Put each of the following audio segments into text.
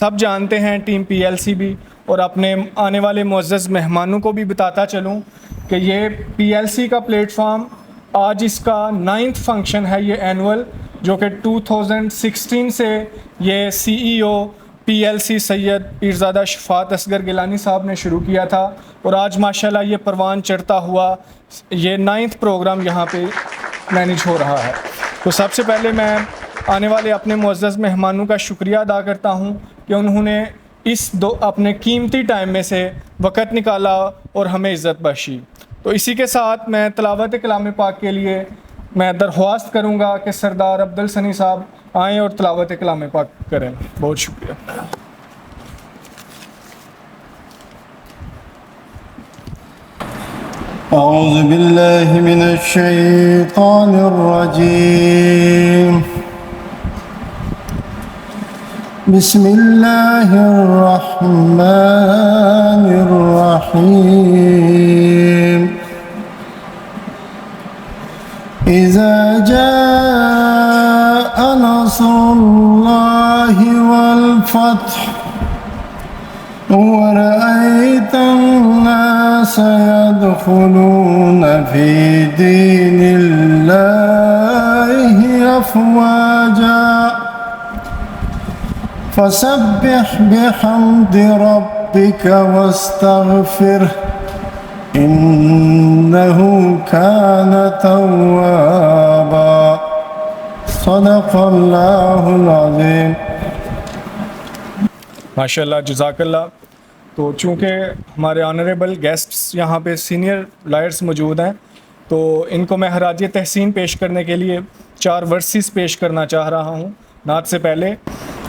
سب جانتے ہیں ٹیم پی ایل سی بھی، اور اپنے آنے والے معزز مہمانوں کو بھی بتاتا چلوں کہ یہ پی ایل سی کا پلیٹ فارم آج اس کا 9th فنکشن ہے، یہ اینول، جو کہ 2016 سے یہ سی ای او پی ایل سی سید پیرزادہ شفاعت اصغر گیلانی صاحب نے شروع کیا تھا، اور آج ماشاءاللہ یہ پروان چڑھتا ہوا یہ 9th پروگرام یہاں پہ مینیج ہو رہا ہے۔ تو سب سے پہلے میں آنے والے اپنے معزز مہمانوں کا شکریہ ادا کرتا ہوں کہ انہوں نے اس اپنے قیمتی ٹائم میں سے وقت نکالا اور ہمیں عزت بخشی۔ تو اسی کے ساتھ میں تلاوت کلام پاک کے لیے میں درخواست کروں گا کہ سردار عبدالسنی صاحب آئیں اور تلاوت کلام پاک کریں۔ بہت شکریہ۔ اعوذ باللہ من الشیطان الرجیم، بسم اللہ الرحمن الرحیم، اذا جاء نصر اللہ والفتح ورأيت الناس يدخلون في دين الله أفواجا فسبح بحمد ربك واستغفره إنه كان توابا صدق الله العظيم۔ ماشاءاللہ، جزاک اللہ۔ تو چونکہ ہمارے آنریبل گیسٹس یہاں پہ سینئر لائرز موجود ہیں، تو ان کو میں خراج تحسین پیش کرنے کے لیے 4 ورسز پیش کرنا چاہ رہا ہوں نعت سے پہلے،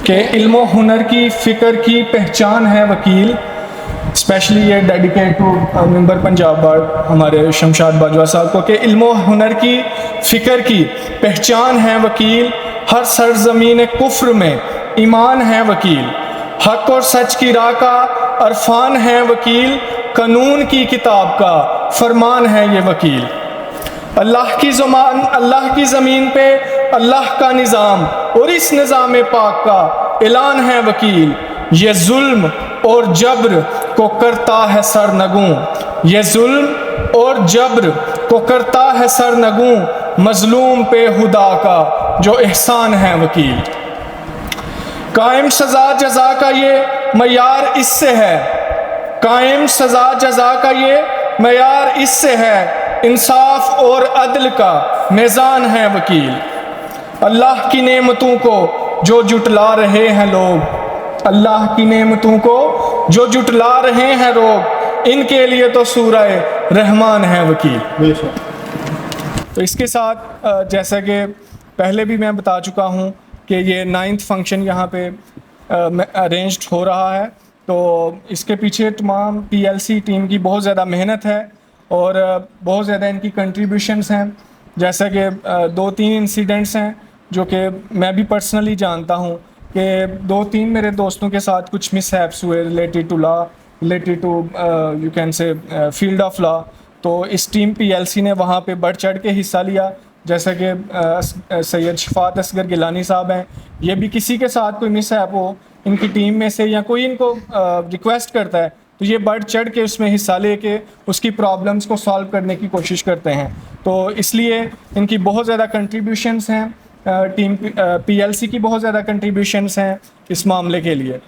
کہ علم و ہنر کی فکر کی پہچان ہے وکیل، اسپیشلی یہ ڈیڈیکیٹ ٹو ممبر پنجاب بارڈ ہمارے شمشاد باجوہ صاحب کو، کہ علم و ہنر کی فکر کی پہچان ہے وکیل، ہر سرزمین کفر میں ایمان ہے وکیل، حق اور سچ کی راہ کا عرفان ہے وکیل، قانون کی کتاب کا فرمان ہے یہ وکیل، اللہ کی زمین پہ اللہ کا نظام اور اس نظام پاک کا اعلان ہے وکیل، یہ ظلم اور جبر کو کرتا ہے سرنگوں، یہ ظلم اور جبر کو کرتا ہے سرنگوں، مظلوم پہ خدا کا جو احسان ہے وکیل، قائم سزا جزا کا یہ معیار اس سے ہے، قائم سزا جزا کا یہ معیار اس سے ہے، انصاف اور عدل کا میزان ہے وکیل، اللہ کی نعمتوں کو جو جٹلا رہے ہیں لوگ، اللہ کی نعمتوں کو جو جٹلا رہے ہیں لوگ، ان کے لیے تو سورہ رحمان ہے وکیل۔ تو اس کے ساتھ جیسا کہ پہلے بھی میں بتا چکا ہوں کہ یہ 9th فنکشن یہاں پہ ارینجڈ ہو رہا ہے، تو اس کے پیچھے تمام پی ایل سی ٹیم کی بہت زیادہ محنت ہے اور بہت زیادہ ان کی کنٹریبیوشنز ہیں، جیسا کہ 2-3 انسیڈنٹس ہیں جو کہ میں بھی پرسنلی جانتا ہوں کہ 2-3 میرے دوستوں کے ساتھ کچھ مس ہیپس ہوئے related to law, related to you can say field of law, تو اس ٹیم پی ایل سی نے وہاں پہ بڑھ چڑھ کے حصہ لیا، جیسا کہ سید شفاعت اصغر گیلانی صاحب ہیں، یہ بھی کسی کے ساتھ کوئی مس ہیپ ہو ان کی ٹیم میں سے یا کوئی ان کو ریکویسٹ کرتا ہے تو یہ بڑھ چڑھ کے اس میں حصہ لے کے اس کی پرابلمس کو سالو کرنے کی کوشش کرتے ہیں، تو اس لیے ان کی بہت زیادہ کنٹریبیوشنس ہیں، ٹیم پی ایل سی کی بہت زیادہ کنٹریبیوشنس ہیں اس معاملے کے لیے۔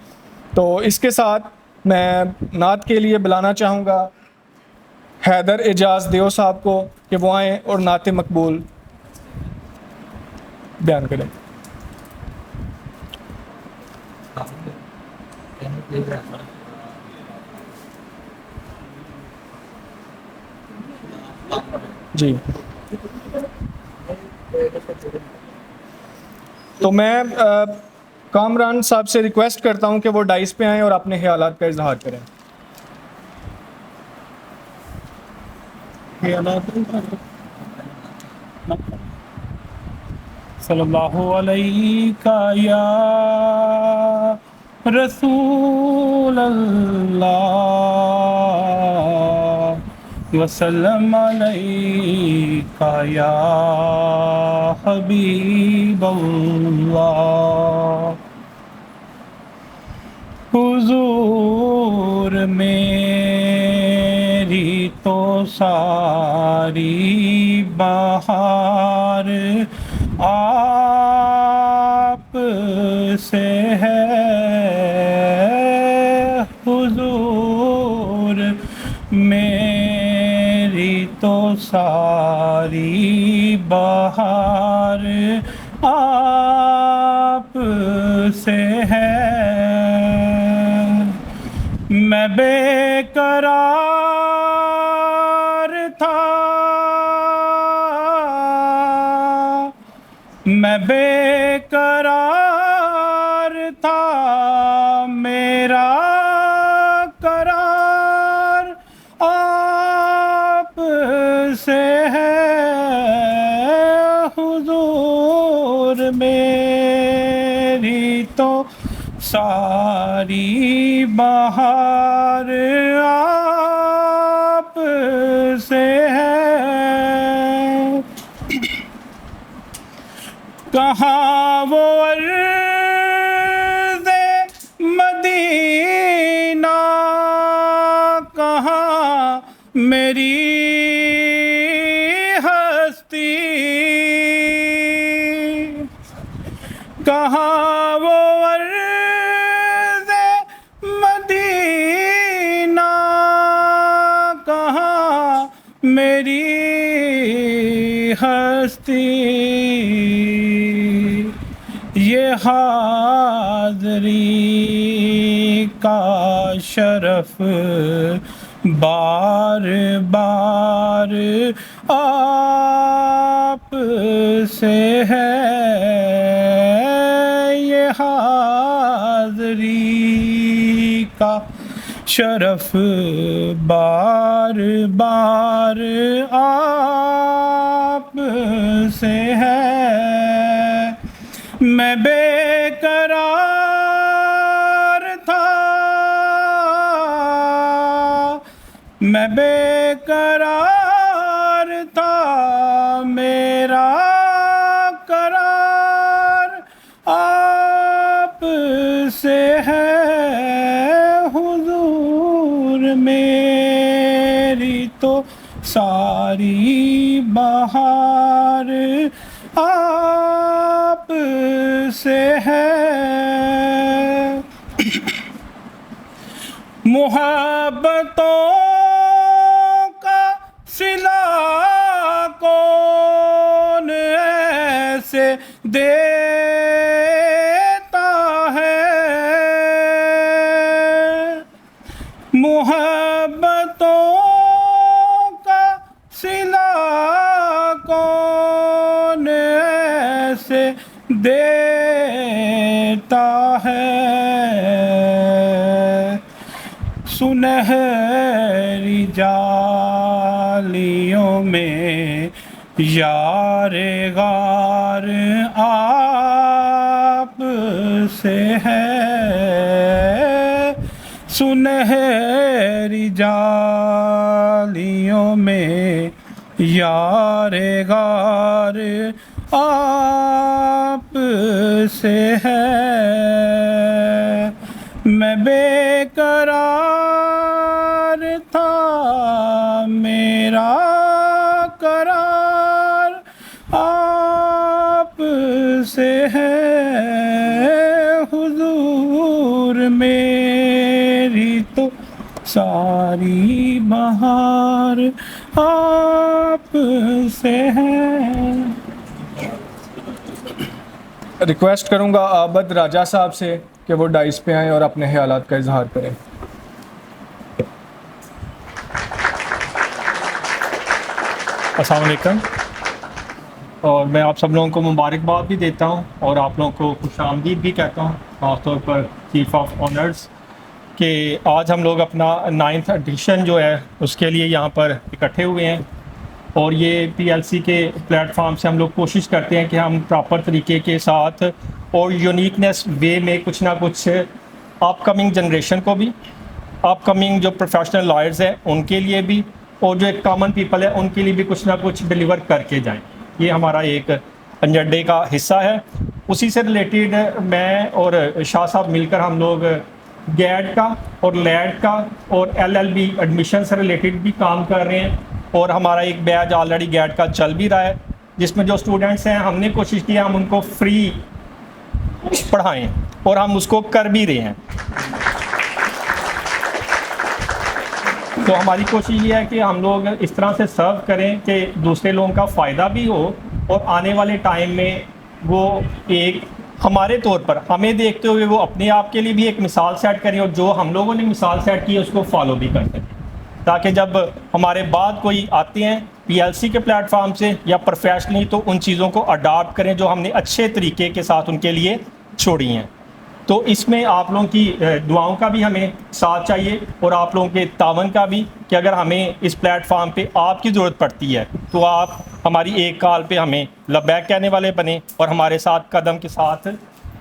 تو اس کے ساتھ میں نعت کے لیے بلانا چاہوں گا حیدر اعجاز دیو صاحب کو کہ وہ آئیں اور نعت مقبول بیان کریں۔ جی، تو میں کامران صاحب سے ریکویسٹ کرتا ہوں کہ وہ ڈائس پہ آئیں اور اپنے خیالات کا اظہار کریں۔ صلی اللہ علیہ یا رسول اللہ وسلم علیک یا حبیب اللہ۔ حضور میری تو ساری بہار آپ سے ہے، حضور میری تو ساری بہار آپ سے ہے، میں بے قرار تھا، میں بے قرار تھا، میرا قرار آپ سے ہے، حضور میری تو ساری بہار آپ سے ہے، کہاں وہ عرض مدینہ، کہاں میری ہستی، کہاں وہ عرض مدینہ، کہاں میری ہستی، یہ حاضری کا شرف بار بار آپ سے ہے، یہ حاضری کا شرف بار بار آپ سے ہے، میں بے قرار تھا، میں بے قرار تھا، میرا قرار آپ سے ہے، حضور میری تو ساری بہار آپ سے ہے، محبتوں کا صلہ کون ایسے دیتا ہے، محبتوں کا صلہ کون ایسے دیتا ہے، سنہری جالیوں میں یار غار آپ سے ہے، سنہری جالیوں میں یار غار آپ سے ہے، میں بے قرار تھا، میرا قرار آپ سے ہے، حضور میری تو ساری بہار آپ سے ہے۔ ریکویسٹ کروں گا عابد راجہ صاحب سے کہ وہ ڈائس پہ آئیں اور اپنے خیالات کا اظہار کریں۔ السلام علیکم، اور میں آپ سب لوگوں کو مبارکباد بھی دیتا ہوں اور آپ لوگوں کو خوش آمدید بھی کہتا ہوں، خاص طور پر چیف آف آنرز، کہ آج ہم لوگ اپنا 9th ایڈیشن جو ہے اس کے لیے یہاں پر اکٹھے ہوئے ہیں، اور یہ PLC کے پلیٹ فارم سے ہم لوگ کوشش کرتے ہیں کہ ہم پراپر طریقے کے ساتھ اور یونیکنیس وے میں کچھ نہ کچھ اپ کمنگ جنریشن کو بھی، اپ کمنگ جو پروفیشنل لائرز ہیں ان کے لیے بھی، اور جو ایک کامن پیپل ہے ان کے لیے بھی کچھ نہ کچھ ڈیلیور کر کے جائیں۔ یہ ہمارا ایک ایجنڈے کا حصہ ہے۔ اسی سے ریلیٹڈ میں اور شاہ صاحب مل کر ہم لوگ گیٹ کا اور لیٹ کا اور LLB ایڈمیشن سے ریلیٹڈ بھی کام کر رہے ہیں، اور ہمارا ایک بیچ آلریڈی گیٹ کا چل بھی رہا ہے، جس میں جو اسٹوڈنٹس ہیں ہم نے کوشش کی ہم ان کو فری پڑھائیں، اور ہم اس کو کر بھی رہے ہیں۔ تو ہماری کوشش یہ ہے کہ ہم لوگ اس طرح سے سرو کریں کہ دوسرے لوگوں کا فائدہ بھی ہو، اور آنے والے ٹائم میں وہ ایک ہمارے طور پر ہمیں دیکھتے ہوئے وہ اپنے آپ کے لیے بھی ایک مثال سیٹ کریں، اور جو ہم لوگوں نے مثال سیٹ کی ہے اس کو فالو بھی کر سکیں، تاکہ جب ہمارے بعد کوئی آتے ہیں PLC کے پلیٹ فارم سے یا پروفیشنلی تو ان چیزوں کو اڈاپٹ کریں جو ہم نے اچھے طریقے کے ساتھ ان کے لیے چھوڑی ہیں۔ تو اس میں آپ لوگوں کی دعاؤں کا بھی ہمیں ساتھ چاہیے، اور آپ لوگوں کے تعاون کا بھی، کہ اگر ہمیں اس پلیٹ فارم پہ آپ کی ضرورت پڑتی ہے تو آپ ہماری ایک کال پہ ہمیں لبیک کہنے والے بنیں، اور ہمارے ساتھ قدم کے ساتھ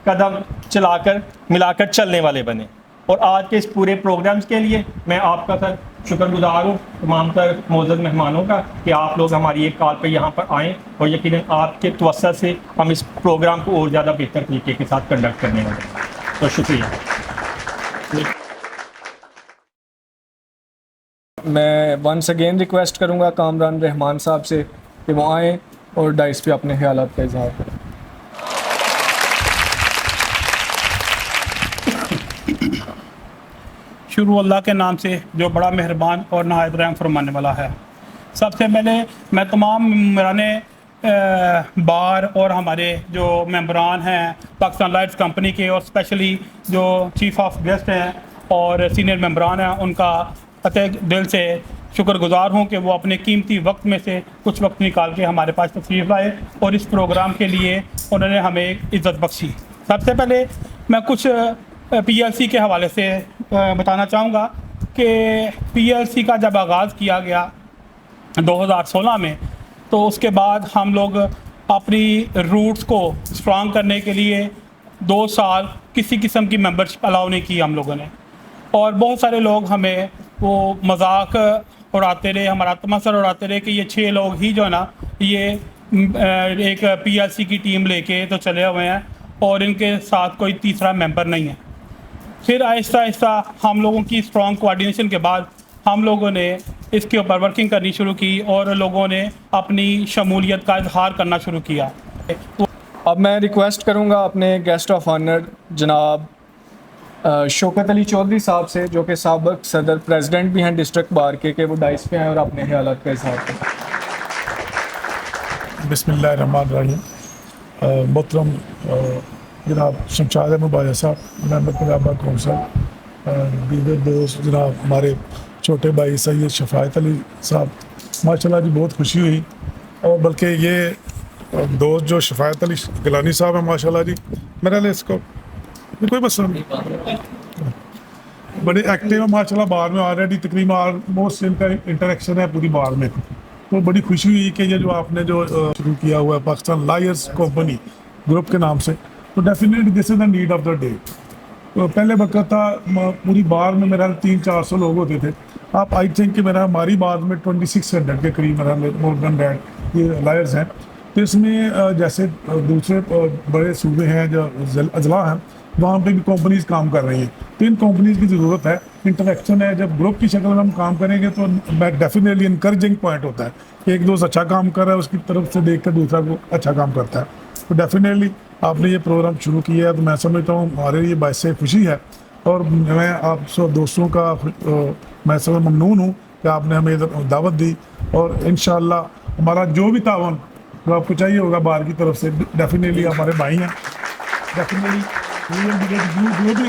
قدم چلا کر ملا کر چلنے والے بنیں۔ اور آج کے اس پورے پروگرامز کے لیے میں آپ کا سر شکر گزار ہوں تمام تر معزز مہمانوں کا کہ آپ لوگ ہماری ایک کال پہ یہاں پر آئیں، اور یقیناً آپ کے توسط سے ہم اس پروگرام کو اور زیادہ بہتر طریقے کے ساتھ کنڈکٹ کرنے والے ہیں۔ تو شکریہ۔ میں ونس اگین ریکویسٹ کروں گا کامران رحمان صاحب سے کہ وہ آئیں اور ڈائس پہ اپنے خیالات کا اظہار کریں۔ شروع اللہ کے نام سے جو بڑا مہربان اور نہایت رحم فرمانے والا ہے۔ سب سے پہلے میں تمام ممبران بار اور ہمارے جو ممبران ہیں پاکستان لائٹس کمپنی کے، اور اسپیشلی جو چیف آف گیسٹ ہیں اور سینئر ممبران ہیں، ان کا قطع دل سے شکر گزار ہوں کہ وہ اپنے قیمتی وقت میں سے کچھ وقت نکال کے ہمارے پاس تشریف لائے اور اس پروگرام کے لیے انہوں نے ہمیں عزت بخشی۔ سب سے پہلے میں کچھ PLC کے حوالے سے بتانا چاہوں گا کہ PLC کا جب آغاز کیا گیا 2016 میں، تو اس کے بعد ہم لوگ اپنی روٹس کو اسٹرانگ کرنے کے لیے 2 سال کسی قسم کی ممبرشپ الاؤ نہیں کی ہم لوگوں نے، اور بہت سارے لوگ ہمیں وہ مذاق اڑاتے رہے، ہمارا تمسخر اڑاتے رہے کہ یہ 6 لوگ ہی جو ہے نا یہ ایک PLC کی ٹیم لے کے تو چلے ہوئے ہیں اور ان کے ساتھ کوئی تیسرا ممبر نہیں ہے۔ پھر آہستہ آہستہ ہم لوگوں کی اسٹرانگ کوآرڈینیشن کے بعد ہم لوگوں نے اس کے اوپر ورکنگ کرنی شروع کی اور لوگوں نے اپنی شمولیت کا اظہار کرنا شروع کیا۔ اب میں ریکویسٹ کروں گا اپنے گیسٹ آف آنر جناب شوکت علی چودھری صاحب سے، جو کہ سابق صدر پریزیڈنٹ بھی ہیں ڈسٹرکٹ بار کے، کہ وہ ڈائس پہ آئیں اور اپنے خیالات کا اظہار کریں۔ بسم اللہ الرحمن الرحیم۔ محترم جناب شمشاد احمد باجوہ صاحب، ممبر پنجاب کونسل، دیگر دوست جناب ہمارے چھوٹے بھائی سید شفاعت علی صاحب، ماشاءاللہ جی بہت خوشی ہوئی، اور بلکہ یہ دوست جو شفاعت علی گیلانی صاحب ہیں ماشاءاللہ جی، میرا لئے اس کو کوئی مسئلہ نہیں، بڑے ایکٹیو ہیں ماشاءاللہ بار میں، آلریڈی تقریباً آلموسٹ ان کا انٹریکشن ہے پوری بار میں، تو بڑی خوشی ہوئی کہ یہ جو آپ نے جو شروع کیا ہوا ہے پاکستان لائرز کمپنی گروپ کے نام سے، تو definitely this is the need of the day. تو پہلے وقت تھا پوری بار میں میرا 300-400 لوگ ہوتے تھے، آپ آئی تھنک کہ میرا ہماری بار میں 2600 کے قریب میرا مور دین دیٹ یہ لائرز ہیں۔ تو اس میں جیسے دوسرے بڑے صوبے ہیں جو اضلاع ہیں وہاں پہ بھی کمپنیز کام کر رہی ہیں، تو ان کمپنیز کی ضرورت ہے، انٹریکشن ہے، جب گروپ کی شکل میں ہم کام کریں گے تو ڈیفینیٹلی انکریجنگ پوائنٹ ہوتا ہے کہ ایک دوست اچھا کام کر رہا ہے اس کی طرف سے دیکھ کر دوسرا کو اچھا کام کرتا ہے۔ تو ڈیفینیٹلی آپ نے یہ پروگرام شروع کیا ہے تو میں سمجھتا ہوں ہمارے لیے باعث خوشی ہے، اور میں آپ سب دوستوں کا میں سب ممنون ہوں کہ آپ نے ہمیں دعوت دی، اور انشاءاللہ ہمارا جو بھی تعاون جو آپ کو چاہیے ہوگا بار کی طرف سے ڈیفینیٹلی ہمارے بھائی ہیں، ڈیفینیٹلی جو بھی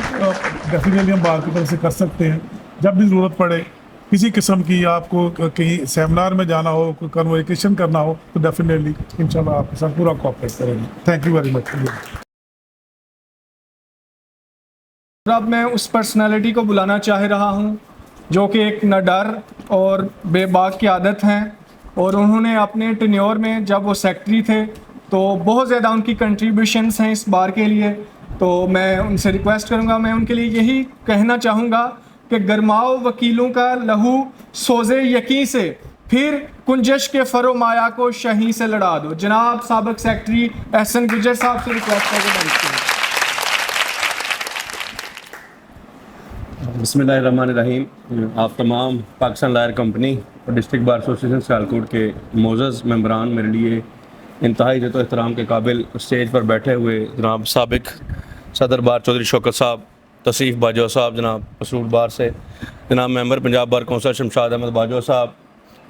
ڈیفینیٹلی ہم بار کی طرف سے کر سکتے ہیں، جب بھی ضرورت پڑے کسی قسم کی، آپ کو کہیں سیمینار میں جانا ہو، کوئی کنووکیشن کرنا ہو تو ڈیفینیٹلی انشاءاللہ آپ کے ساتھ پورا کوآپریٹ کریں گے۔ Thank you very much. اب میں اس پرسنالٹی کو بلانا چاہ رہا ہوں جو کہ ایک نڈر اور بے باک کی عادت ہیں، اور انہوں نے اپنے ٹینیور میں جب وہ سیکٹری تھے تو بہت زیادہ ان کی کنٹریبیوشنس ہیں اس بار کے لیے، تو میں ان سے ریکویسٹ کروں گا، میں ان کے لیے یہی کہنا چاہوں گا کہ گرماؤ وکیلوں کا لہو سوزے یقین سے، پھر کنجش کے فرو مایا کو شہیں سے لڑا دو۔ جناب سابق سیکٹری احسن گجر صاحب سے ریکویسٹ کریں۔ بسم اللہ الرحمن الرحیم. آپ تمام پاکستان لائر کمپنی اور ڈسٹرکٹ بار ایسوسیشن سیالکوٹ کے معزز ممبران، میرے لیے انتہائی عزت و احترام کے قابل اسٹیج پر بیٹھے ہوئے جناب سابق صدر بار چودھری شوکت صاحب، تصیف باجوہ صاحب جناب مسرور بار سے، جناب ممبر پنجاب بار کونسل شمشاد احمد باجوہ صاحب،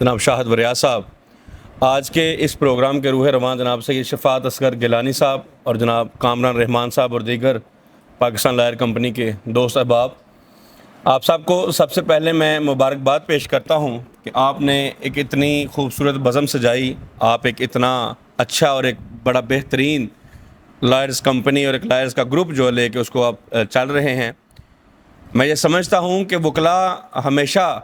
جناب شاہد وریاض صاحب، آج کے اس پروگرام کے روح رواں جناب سید شفاعت اصغر گیلانی صاحب اور جناب کامران رحمان صاحب اور دیگر پاکستان لائر کمپنی کے دوست احباب، آپ سب کو سب سے پہلے میں مبارکباد پیش کرتا ہوں کہ آپ نے ایک اتنی خوبصورت بزم سجائی، آپ ایک اتنا اچھا اور ایک بڑا بہترین لائرز کمپنی اور ایک لائرز کا گروپ جو لے کے اس کو آپ چل رہے ہیں. میں یہ سمجھتا ہوں کہ وکلاء ہمیشہ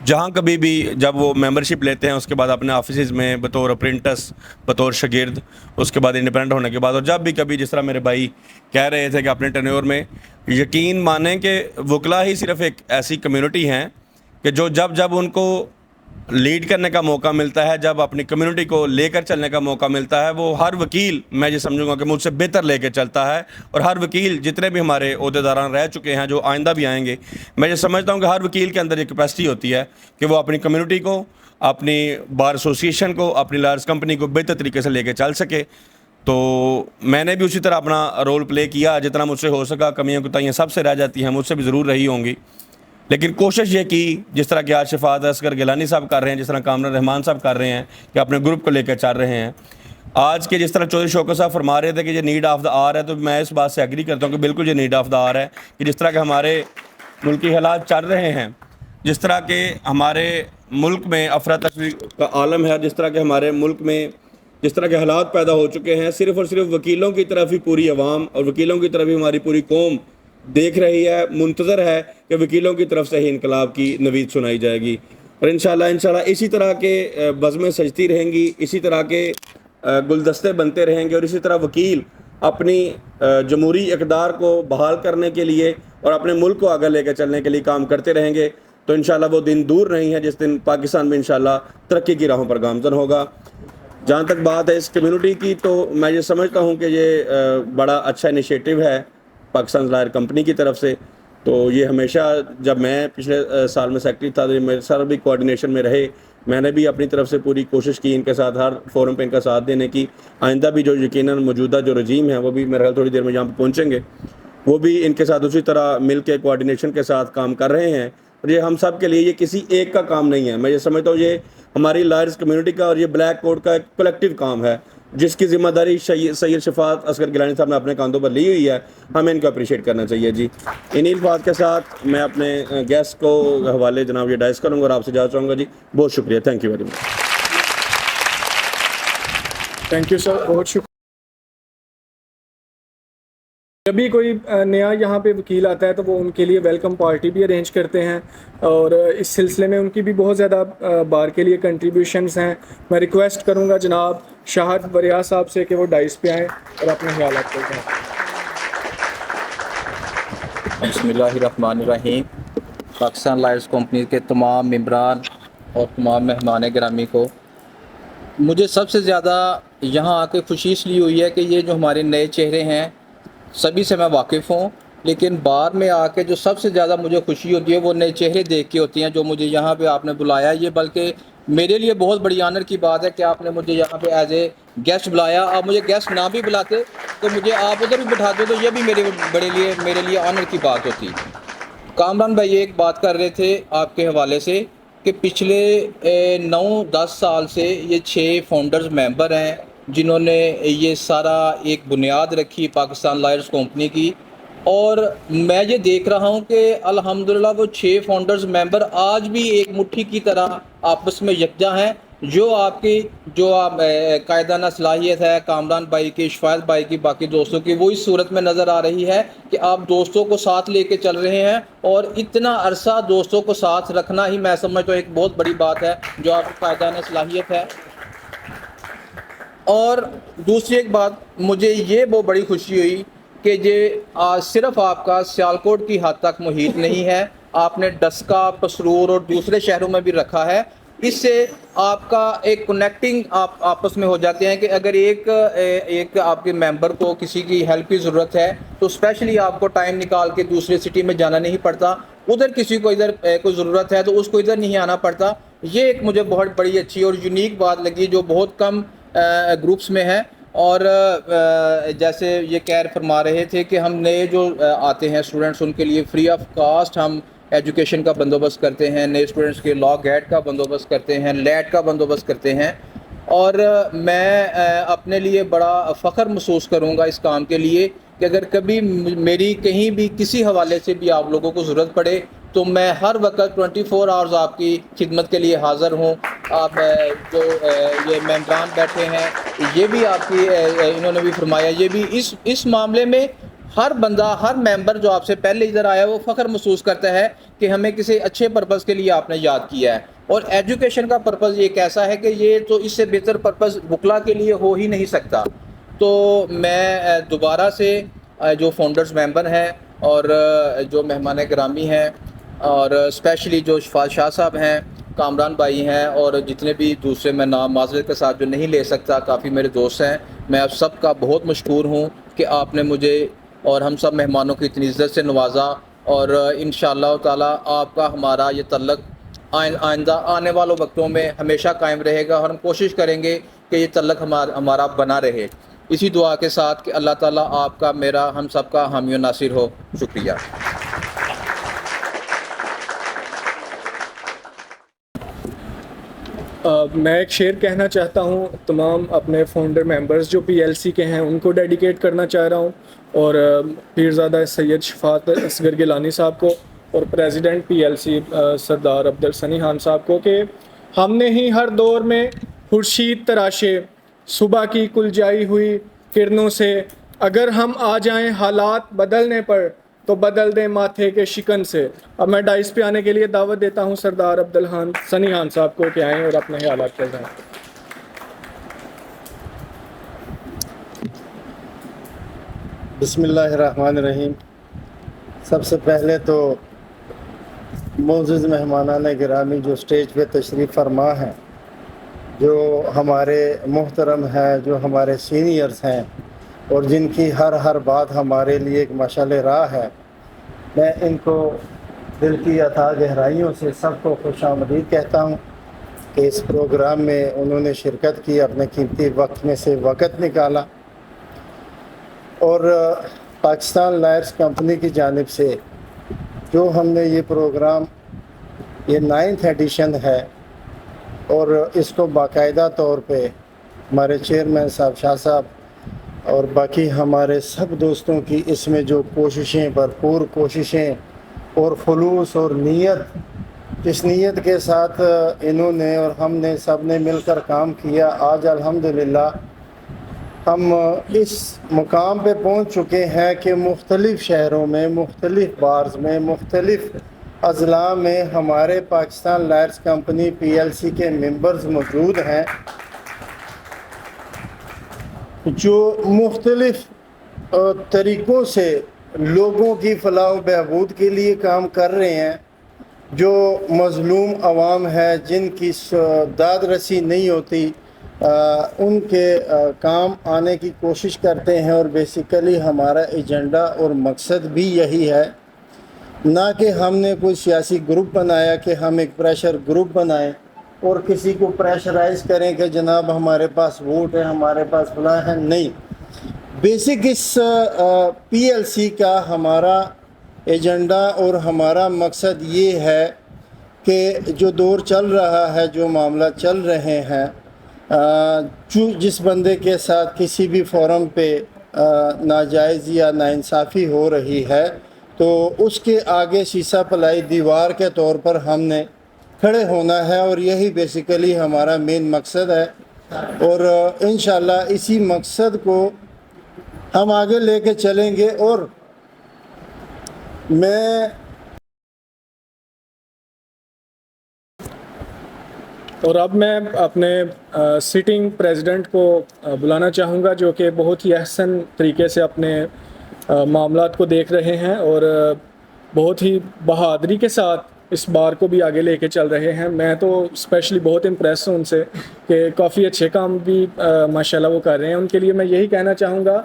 جہاں کبھی بھی جب وہ ممبرشپ لیتے ہیں اس کے بعد اپنے آفیسز میں بطور اپرینٹس، بطور شاگرد، اس کے بعد انڈیپینڈنٹ ہونے کے بعد، اور جب بھی کبھی جس طرح میرے بھائی کہہ رہے تھے کہ اپنے ٹینیور میں، یقین مانیں کہ وکلاء ہی صرف ایک ایسی کمیونٹی ہیں کہ جو جب ان کو لیڈ کرنے کا موقع ملتا ہے، جب اپنی کمیونٹی کو لے کر چلنے کا موقع ملتا ہے، وہ ہر وکیل میں یہ سمجھوں گا کہ مجھ سے بہتر لے کے چلتا ہے. اور ہر وکیل جتنے بھی ہمارے عہدیداران رہ چکے ہیں، جو آئندہ بھی آئیں گے، میں یہ سمجھتا ہوں کہ ہر وکیل کے اندر یہ کیپیسٹی ہوتی ہے کہ وہ اپنی کمیونٹی کو، اپنی بار ایسوسیشن کو، اپنی لائرز کمپنی کو بہتر طریقے سے لے کے چل سکے. تو میں نے بھی اسی طرح اپنا رول پلے کیا جتنا مجھ سے ہو سکا. کمیاں کوتاہیاں سب سے رہ جاتی ہیں، مجھ سے بھی ضرور رہی ہوں گی، لیکن کوشش یہ کی جس طرح کہ آج شفاعت اصغر گیلانی صاحب کر رہے ہیں، جس طرح کامران رحمان صاحب کر رہے ہیں کہ اپنے گروپ کو لے کر چل رہے ہیں. آج کے جس طرح چودھری شوکت صاحب فرما رہے تھے کہ یہ نیڈ آف دا آر ہے، تو میں اس بات سے ایگری کرتا ہوں کہ بالکل یہ نیڈ آف دا آر ہے کہ جس طرح کہ ہمارے ملکی حالات چل رہے ہیں، جس طرح کہ ہمارے ملک میں افراتفری کا عالم ہے، جس طرح کہ ہمارے ملک میں جس طرح کے حالات پیدا ہو چکے ہیں، صرف اور صرف وکیلوں کی طرف ہی پوری عوام اور وکیلوں کی طرف ہی ہماری پوری قوم دیکھ رہی ہے، منتظر ہے کہ وکیلوں کی طرف سے ہی انقلاب کی نوید سنائی جائے گی. اور انشاءاللہ اسی طرح کے بزمیں سجتی رہیں گی، اسی طرح کے گلدستے بنتے رہیں گے، اور اسی طرح وکیل اپنی جمہوری اقدار کو بحال کرنے کے لیے اور اپنے ملک کو آگے لے کے چلنے کے لیے کام کرتے رہیں گے. تو انشاءاللہ وہ دن دور نہیں ہے جس دن پاکستان میں انشاءاللہ ترقی کی راہوں پر گامزن ہوگا. جہاں تک بات ہے اس کمیونٹی کی، تو میں یہ سمجھتا ہوں کہ یہ بڑا اچھا انیشیٹو ہے پاکستان لائر کمپنی کی طرف سے. تو یہ ہمیشہ جب میں پچھلے سال میں سیکرٹری تھا تو یہ میرے ساتھ بھی کوارڈینیشن میں رہے. میں نے بھی اپنی طرف سے پوری کوشش کی ان کے ساتھ ہر فورم پہ ان کا ساتھ دینے کی. آئندہ بھی جو یقیناً موجودہ جو رجیم ہے وہ بھی میرے خیال تھوڑی دیر میں یہاں پہ پہنچیں گے، وہ بھی ان کے ساتھ اسی طرح مل کے کوارڈینیشن کے ساتھ کام کر رہے ہیں. اور یہ ہم سب کے لیے یہ کسی ایک کا کام نہیں ہے، میں یہ سمجھتا ہوں یہ ہماری لائرز کمیونٹی کا اور یہ بلیک کوڈ کا ایک کلیکٹیو کام ہے جس کی ذمہ داری سید شفاعت اصغر گیلانی صاحب نے اپنے کاندھوں پر لی ہوئی ہے. ہمیں ان کو اپریشیٹ کرنا چاہیے. جی، انہی الفاظ کے ساتھ میں اپنے گیسٹ کو حوالے جناب یہ ڈائس کروں گا اور آپ سے اجازت چاہوں گا. جی بہت شکریہ، thank you very much. Thank you sir, بہت شکریہ. جب بھی کوئی نیا یہاں پہ وکیل آتا ہے تو وہ ان کے لیے ویلکم پارٹی بھی ارینج کرتے ہیں، اور اس سلسلے میں ان کی بھی بہت زیادہ بار کے لیے کنٹریبیوشنز ہیں. میں ریکویسٹ کروں گا جناب شاہد وریاض صاحب سے کہ وہ ڈائس پہ آئیں اور اپنے خیالات کو کہیں. بسم اللہ الرحمن الرحیم. پاکستان لائرز کمپنی کے تمام ممبران اور تمام مہمان گرامی کو مجھے سب سے زیادہ یہاں آ کے خوشی اس لیے ہوئی ہے کہ یہ جو ہمارے نئے چہرے ہیں سبھی سے میں واقف ہوں، لیکن بعد میں آ کے جو سب سے زیادہ مجھے خوشی ہوتی ہے وہ نئے چہرے دیکھ کے ہوتی ہیں جو مجھے یہاں پہ آپ نے بلایا. یہ بلکہ میرے لیے بہت بڑی آنر کی بات ہے کہ آپ نے مجھے یہاں پہ ایز اے گیسٹ بلایا. آپ مجھے گیسٹ نہ بھی بلاتے تو مجھے آپ ادھر بھی بٹھاتے تو یہ بھی میرے لیے آنر کی بات ہوتی. کامران بھائی ایک بات کر رہے تھے آپ کے حوالے سے کہ پچھلے 9-10 سال سے یہ 6 فاؤنڈرز ممبر ہیں جنہوں نے یہ سارا ایک بنیاد رکھی پاکستان لائرز کمپنی کی. اور میں یہ دیکھ رہا ہوں کہ الحمدللہ وہ 6 فاؤنڈرز ممبر آج بھی ایک مٹھی کی طرح آپس میں یکجا ہیں. جو آپ کی قائدانہ صلاحیت ہے کامران بھائی کی، شفاعت بھائی کی، باقی دوستوں کی، وہ اس صورت میں نظر آ رہی ہے کہ آپ دوستوں کو ساتھ لے کے چل رہے ہیں. اور اتنا عرصہ دوستوں کو ساتھ رکھنا ہی میں سمجھتا ہوں ایک بہت بڑی بات ہے جو آپ کی قائدانہ صلاحیت ہے. اور دوسری ایک بات مجھے یہ بہت بڑی خوشی ہوئی کہ یہ صرف آپ کا سیالکوٹ کی حد تک محیط نہیں ہے، آپ نے ڈسکا، پسرور اور دوسرے شہروں میں بھی رکھا ہے. اس سے آپ کا ایک کنیکٹنگ آپ آپس میں ہو جاتے ہیں کہ اگر ایک آپ کے ممبر کو کسی کی ہیلپ کی ضرورت ہے تو اسپیشلی آپ کو ٹائم نکال کے دوسرے سٹی میں جانا نہیں پڑتا، ادھر کسی کو ادھر کوئی ضرورت ہے تو اس کو ادھر نہیں آنا پڑتا. یہ ایک مجھے بہت بڑی اچھی اور یونیک بات لگی جو بہت کم گروپس میں ہے. اور جیسے یہ کہہ فرما رہے تھے کہ ہم نئے جو آتے ہیں اسٹوڈنٹس ان کے لیے فری آف کاسٹ ہم ایجوکیشن کا بندوبست کرتے ہیں، نئے اسٹوڈنٹس کے لا گیٹ کا بندوبست کرتے ہیں، لیٹ کا بندوبست کرتے ہیں. اور میں اپنے لیے بڑا فخر محسوس کروں گا اس کام کے لیے کہ اگر کبھی میری کہیں بھی کسی حوالے سے بھی آپ لوگوں کو ضرورت پڑے تو میں ہر وقت 24 آورز آپ کی خدمت کے لیے حاضر ہوں. آپ جو یہ ممبران بیٹھے ہیں یہ بھی آپ کی انہوں نے بھی فرمایا، یہ بھی اس معاملے میں ہر بندہ ہر ممبر جو آپ سے پہلے ادھر آیا وہ فخر محسوس کرتا ہے کہ ہمیں کسی اچھے پرپز کے لیے آپ نے یاد کیا ہے. اور ایجوکیشن کا پرپز یہ ایسا ہے کہ یہ تو اس سے بہتر پرپز وکلا کے لیے ہو ہی نہیں سکتا. تو میں دوبارہ سے جو فاؤنڈرز ممبر ہیں اور جو مہمان گرامی ہیں اور اسپیشلی جو شفاعت شاہ صاحب ہیں، کامران بھائی ہیں اور جتنے بھی دوسرے میں نام معذرت کے ساتھ جو نہیں لے سکتا، کافی میرے دوست ہیں، میں آپ سب کا بہت مشکور ہوں کہ آپ نے مجھے اور ہم سب مہمانوں کی اتنی عزت سے نوازا. اور انشاءاللہ تعالی آپ کا ہمارا یہ تعلق آئندہ آنے والوں وقتوں میں ہمیشہ قائم رہے گا اور ہم کوشش کریں گے کہ یہ تعلق ہمارا بنا رہے. اسی دعا کے ساتھ کہ اللہ تعالیٰ آپ کا میرا ہم سب کا حامی و ناصر ہو. شکریہ. میں ایک شعر کہنا چاہتا ہوں تمام اپنے فاؤنڈر ممبرز جو پی ایل سی کے ہیں ان کو ڈیڈیکیٹ کرنا چاہ رہا ہوں، اور پیرزادہ سید شفاعت اصغر گیلانی صاحب کو اور پریزیڈنٹ پی ایل سی سردار عبدالسنی خان صاحب کو کہ ہم نے ہی ہر دور میں خورشید تراشے صبح کی کل جائی ہوئی کرنوں سے، اگر ہم آ جائیں حالات بدلنے پر تو بدل دیں ماتھے کے شکن سے. اب میں ڈائس پہ آنے کے لیے دعوت دیتا ہوں سردار عبدالسنی خان صاحب کو کہ آئیں اور اپنے حالات پر جائیں. بسم اللہ الرحمن الرحیم. سب سے پہلے تو معزز مہمانان گرامی جو اسٹیج پہ تشریف فرما ہیں، جو ہمارے محترم ہیں، جو ہمارے سینئرز ہیں اور جن کی ہر بات ہمارے لیے ایک مشعل راہ ہے، میں ان کو دل کی عطا گہرائیوں سے سب کو خوش آمدید کہتا ہوں کہ اس پروگرام میں انہوں نے شرکت کی، اپنے قیمتی وقت میں سے وقت نکالا. اور پاکستان لائرز کمپنی کی جانب سے جو ہم نے یہ پروگرام، یہ 9th ایڈیشن ہے اور اس کو باقاعدہ طور پہ ہمارے چیئرمین صاحب شاہ صاحب اور باقی ہمارے سب دوستوں کی اس میں جو کوششیں، بھرپور کوششیں اور خلوص اور نیت، جس نیت کے ساتھ انہوں نے اور ہم نے سب نے مل کر کام کیا، آج الحمدللہ ہم اس مقام پہ پہنچ چکے ہیں کہ مختلف شہروں میں، مختلف بارز میں، مختلف اضلاع میں ہمارے Pakistan lawyers company P L C کے ممبرز موجود ہیں جو مختلف طریقوں سے لوگوں کی فلاح و بہبود کے لیے کام کر رہے ہیں، جو مظلوم عوام ہے، جن کی داد رسی نہیں ہوتی، ان کے کام آنے کی کوشش کرتے ہیں. اور بیسیکلی ہمارا ایجنڈا اور مقصد بھی یہی ہے، نہ کہ ہم نے کوئی سیاسی گروپ بنایا کہ ہم ایک پریشر گروپ بنائیں اور کسی کو پریشرائز کریں کہ جناب ہمارے پاس ووٹ ہے، ہمارے پاس فلاں ہے. نہیں، بیسک اس پی ایل سی کا ہمارا ایجنڈا اور ہمارا مقصد یہ ہے کہ جو دور چل رہا ہے، جو معاملات چل رہے ہیں، جس بندے کے ساتھ کسی بھی فورم پہ ناجائز یا ناانصافی ہو رہی ہے تو اس کے آگے شیشہ پلائی دیوار کے طور پر ہم نے کھڑے ہونا ہے، اور یہی بیسیکلی ہمارا مین مقصد ہے. اور انشاءاللہ اسی مقصد کو ہم آگے لے کے چلیں گے. اور اب میں اپنے سٹنگ پریزیڈنٹ کو بلانا چاہوں گا جو کہ بہت ہی احسن طریقے سے اپنے معاملات کو دیکھ رہے ہیں اور بہت ہی بہادری کے ساتھ اس بار کو بھی آگے لے کے چل رہے ہیں. میں تو اسپیشلی بہت امپریس ہوں ان سے کہ کافی اچھے کام بھی ماشاءاللہ وہ کر رہے ہیں. ان کے لیے میں یہی کہنا چاہوں گا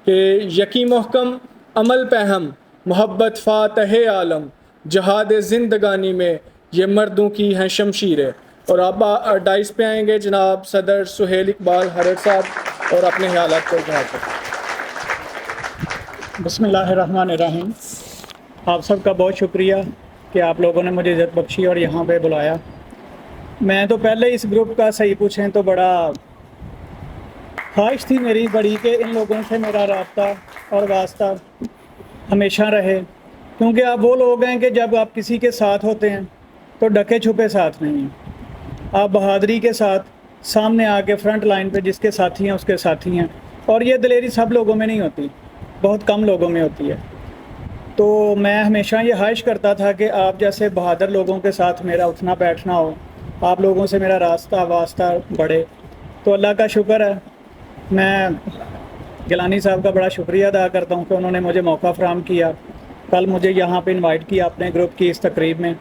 کہ یقین محکم عمل پہ ہم محبت فاتح عالم جہاد زندگانی میں یہ مردوں کی ہیں شمشیریں. اور اب ڈائس پہ آئیں گے جناب صدر سہیل اقبال ہرڑ صاحب اور اپنے خیالات کو اظہار کریں. بسم اللہ الرحمن الرحیم. آپ سب کا بہت شکریہ کہ آپ لوگوں نے مجھے عزت بخشی اور یہاں پہ بلایا. میں تو پہلے اس گروپ کا صحیح پوچھیں تو بڑا خواہش تھی میری بڑی کہ ان لوگوں سے میرا رابطہ اور واسطہ ہمیشہ رہے، کیونکہ آپ وہ لوگ ہیں کہ جب آپ کسی کے ساتھ ہوتے ہیں تو ڈکے چھپے ساتھ نہیں ہیں. آپ بہادری کے ساتھ سامنے آ کے فرنٹ لائن پہ جس کے ساتھی ہیں اس کے ساتھی ہیں. اور یہ دلیری سب لوگوں میں نہیں ہوتی، بہت کم لوگوں میں ہوتی ہے. تو میں ہمیشہ یہ خواہش کرتا تھا کہ آپ جیسے بہادر لوگوں کے ساتھ میرا اٹھنا بیٹھنا ہو، آپ لوگوں سے میرا راستہ واسطہ بڑھے. تو اللہ کا شکر ہے، میں گیلانی صاحب کا بڑا شکریہ ادا کرتا ہوں کہ انہوں نے مجھے موقع فراہم کیا. کل مجھے یہاں پہ انوائٹ کیا اپنے گروپ کی اس تقریب میں.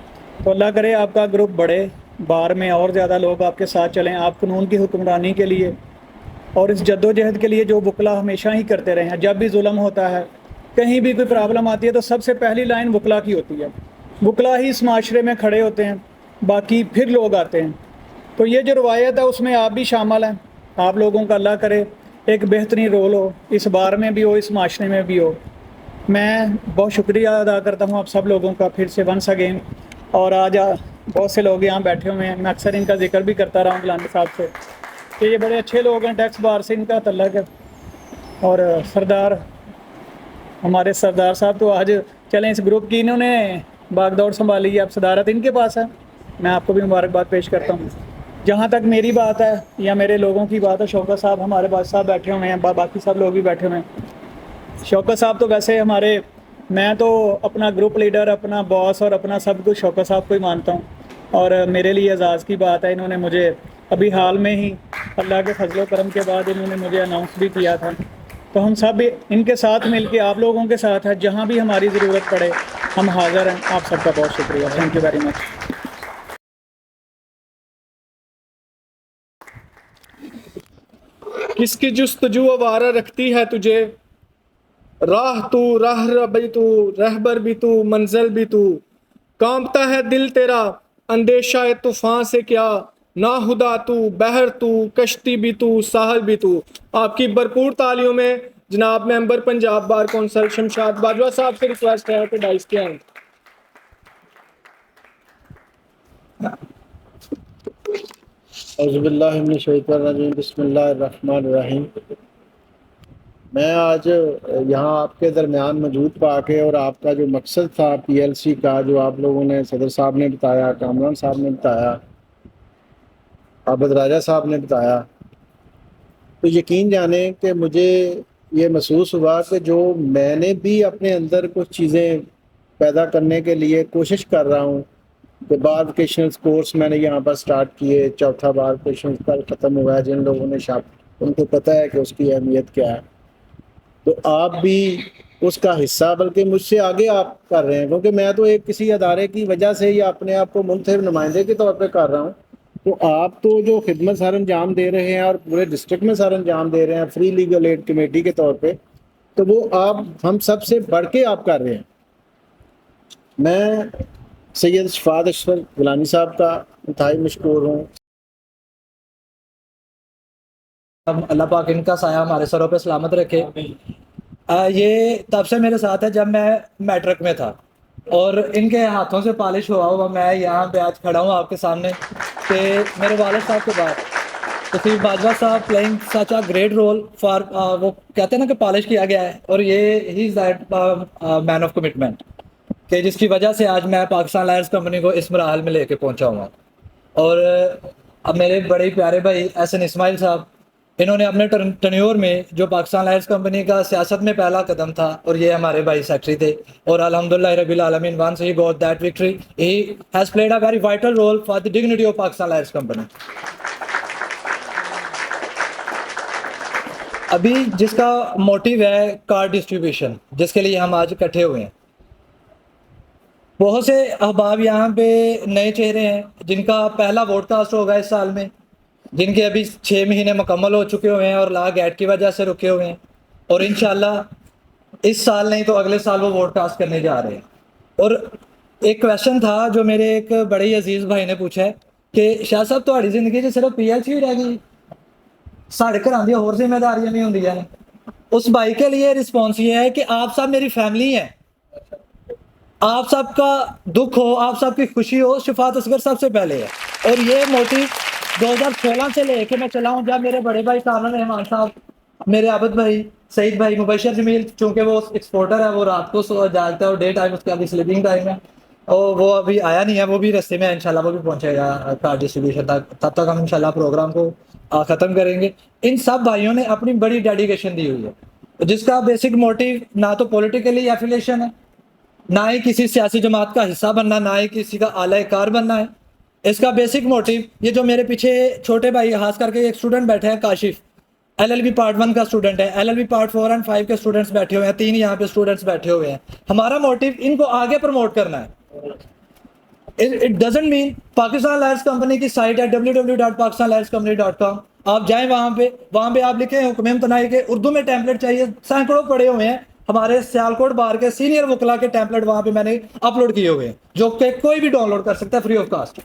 تو اللہ کرے آپ کا گروپ بڑھے، بار میں اور زیادہ لوگ آپ کے ساتھ چلیں. آپ قانون کی حکمرانی کے لیے اور اس جد و جہد کے لیے جو وکلا ہمیشہ ہی کرتے رہے ہیں. جب بھی ظلم ہوتا ہے، کہیں بھی کوئی پرابلم آتی ہے تو سب سے پہلی لائن وکلا کی ہوتی ہے. وکلا ہی اس معاشرے میں کھڑے ہوتے ہیں، باقی پھر لوگ آتے ہیں. تو یہ جو روایت ہے اس میں آپ بھی شامل ہیں. آپ لوگوں کا اللہ کرے ایک بہترین رول ہو، اس بار میں بھی ہو، اس معاشرے میں بھی ہو. میں بہت شکریہ ادا کرتا ہوں آپ سب لوگوں کا پھر سے ونس اگین. اور آج بہت سے لوگ یہاں بیٹھے ہوئے ہیں. میں اکثر ان کا ذکر بھی کرتا رہا ہوں گیلانی صاحب سے کہ یہ بڑے اچھے لوگ ہیں، ٹیکس بار سے ان کا تعلق ہے. اور سردار ہمارے سردار صاحب تو آج چلیں اس گروپ کی انہوں نے باغ دوڑ سنبھالی ہے، اب صدارت ان کے پاس ہے. میں آپ کو بھی مبارکباد پیش کرتا ہوں. جہاں تک میری بات ہے یا میرے لوگوں کی بات ہے، شوکت صاحب ہمارے بادشاہ صاحب بیٹھے ہوئے ہیں، باقی سب لوگ بھی بیٹھے ہوئے ہیں. شوکت صاحب تو ویسے ہمارے، میں تو اپنا گروپ لیڈر، اپنا باس اور اپنا سب کچھ شوکت صاحب کو ہی مانتا ہوں. اور میرے لیے اعزاز کی بات ہے، انہوں نے مجھے ابھی حال میں ہی اللہ کے فضل و کرم کے بعد انہوں نے مجھے اناؤنس بھی کیا تھا. تو ہم سب ان کے ساتھ مل کے آپ لوگوں کے ساتھ ہیں، جہاں بھی ہماری ضرورت پڑے ہم حاضر ہیں. آپ سب کا بہت شکریہ. Thank you very much. کس کی جستجو آوارہ رکھتی ہے تجھے، راہ تو راہ بھی تو رہبر بھی تو منزل بھی تو. کانپتا ہے دل تیرا اندیشہ طوفان سے کیا، ناخدا تو بحر تو کشتی بھی تو ساحل بھی تو. آپ کی بھرپور تالیوں میں جناب ممبر پنجاب بار کونسل شمشاد باجوہ صاحب سے ریکویسٹ ہے کہ ڈائس کے آئیں. اعوذ باللہ من الشیطان الرجیم. بسم اللہ الرحمن الرحیم. میں آج یہاں آپ کے درمیان موجود پا کے اور آپ کا جو مقصد تھا پی ایل سی کا، جو آپ لوگوں نے صدر صاحب نے بتایا، کامران صاحب نے بتایا، عابد راجہ صاحب نے بتایا، تو یقین جانیں کہ مجھے یہ محسوس ہوا کہ جو میں نے بھی اپنے اندر کچھ چیزیں پیدا کرنے کے لیے کوشش کر رہا ہوں. کہ بعد ویکیشنل کورس میں نے یہاں پر سٹارٹ کیے، چوتھا بعد ویکیشنل کل ختم ہوا ہے. جن لوگوں نے ان کو پتہ ہے کہ اس کی اہمیت کیا ہے، تو آپ بھی اس کا حصہ، بلکہ مجھ سے آگے آپ کر رہے ہیں، کیونکہ میں تو ایک کسی ادارے کی وجہ سے یا اپنے آپ کو منتخب نمائندے کے طور پہ کر رہا ہوں. تو آپ تو جو خدمت سر انجام دے رہے ہیں اور پورے ڈسٹرکٹ میں سر انجام دے رہے ہیں فری لیگل ایڈ کمیٹی کے طور پہ، تو وہ آپ ہم سب سے بڑھ کے آپ کر رہے ہیں. میں سید شفاعت اشرف گیلانی صاحب کا انتہائی مشکور ہوں. اللہ پاک ان کا سایہ ہمارے سروں پہ سلامت رکھے. یہ تب سے میرے ساتھ ہے جب میں میٹرک میں تھا، اور ان کے ہاتھوں سے پالش ہوا میں یہاں پہ آج کھڑا ہوں آپ کے سامنے کہ میرے والد صاحب کے بعد تصیف باجوہ صاحب playing such a great role for, وہ کہتے ہیں نا کہ پالش کیا گیا ہے، اور یہ ہی is that man of commitment کہ جس کی وجہ سے آج میں پاکستان لائرز کمپنی کو اس مراحل میں لے کے پہنچا ہوں. اور اب میرے بڑے پیارے بھائی احسن اسماعیل صاحب، انہوں نے اپنے ٹنیور میں جو پاکستان لائرز کمپنی کا سیاست میں پہلا قدم تھا، اور یہ ہمارے بھائی سیکٹری تھے، اور الحمدللہ رب العالمین once he got that victory he has played a very vital role for the dignity of Pakistan Lions Company. ابھی جس کا موٹیو ہے کار ڈسٹریبیوشن، جس کے لیے ہم آج اکٹھے ہوئے ہیں، بہت سے احباب یہاں پہ نئے چہرے ہیں جن کا پہلا ووٹ کاسٹ ہوگا اس سال میں، جن کے ابھی 6 مہینے مکمل ہو چکے ہوئے ہیں اور لا گیٹ کی وجہ سے رکے ہوئے ہیں، اور انشاءاللہ اس سال نہیں تو اگلے سال وہ ووٹ کاسٹ کرنے جا رہے ہیں۔ اور ایک کویشچن تھا جو میرے ایک بڑے ہی عزیز بھائی نے پوچھا ہے کہ شاہ صاحب تہاڈی زندگی 'ਚ صرف PLC ہی رہ گئی، ساڑھے گھراں دی ہور ذمہ داریاں نہیں ہوندیاں نے؟ اس بھائی کے لیے رسپانس یہ ہے کہ آپ سب میری فیملی ہیں، آپ سب کا دکھ ہو، آپ سب کی خوشی ہو، شفاعت اصغر سب سے پہلے ہے۔ اور یہ موٹیو 2016 سے لے کے میں چلا ہوں، جب میرے بڑے بھائی کامران رحمان صاحب، میرے عابد بھائی، سعید بھائی، مبشر جمیل، چونکہ وہ ایکسپورٹر ہے، وہ رات کو جاگتا ہے اور ڈے ٹائم اس کا ابھی سلیپنگ ٹائم ہے، اور وہ ابھی آیا نہیں ہے، وہ بھی رستے میں ہے، انشاءاللہ وہ بھی پہنچے گا کارڈ ڈسٹریبیوشن تک، تب تک ہم انشاءاللہ پروگرام کو ختم کریں گے۔ ان سب بھائیوں نے اپنی بڑی ڈیڈیکیشن دی ہوئی ہے، جس کا بیسک موٹیو نہ تو پولیٹیکلی ایفیلیشن ہے، نہ ہی کسی سیاسی جماعت کا حصہ بننا، نہ ہی کسی کا اعلی کار بننا ہے۔ اس کا بیسک موٹیو، یہ جو میرے پیچھے چھوٹے بھائی خاص کر کے ایک اسٹوڈنٹ بیٹھے ہیں کاشف، LLB پارٹ 1 کا اسٹوڈنٹ ہے، LLB پارٹ 4 اور 5 کے اسٹوڈنٹس بیٹھے ہوئے ہیں، 3 یہاں پہ اسٹوڈنٹس بیٹھے ہوئے ہیں۔ ہمارا موٹیو ان کو آگے پروموٹ کرنا ہے۔ It doesn't mean Pakistan lawyers company کی سائٹ ہے www.pakistanlierscompany.com، آپ جائیں وہاں پہ آپ لکھیں حکم امتناعی کے اردو میں ٹیمپلیٹ چاہیے، سینکڑوں پڑے ہوئے ہیں، ہمارے سیالکوٹ بار کے سینئر وکلا کے ٹیمپلیٹ وہاں پہ میں نے اپلوڈ کیے ہوئے ہیں، جو کہ کوئی بھی ڈاؤن لوڈ کر سکتا ہے فری آف کاسٹ۔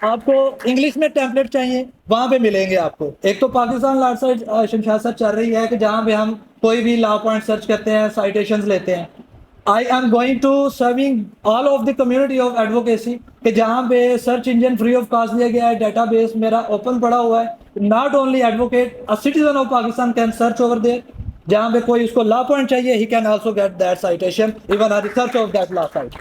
آپ کو انگلش میں ٹیمپلیٹ چاہیے، وہاں پہ ملیں گے آپ کو۔ ایک تو پاکستان لائر سائٹ شمشاد سر چل رہی ہے کہ جہاں پہ ہم کوئی بھی لا پوائنٹ سرچ کرتے ہیں، سائٹیشنز لیتے ہیں۔ I am going to serving all of the community of advocacy کہ جہاں پہ search engine free of cost دیا گیا ہے، ڈیٹا بیس میرا اوپن پڑا ہوا ہے، not only advocate, a citizen of Pakistan can search over there، جہاں پہ کوئی اس کو لا پوائنٹ چاہیے he can also get that citation even at the search of that law site۔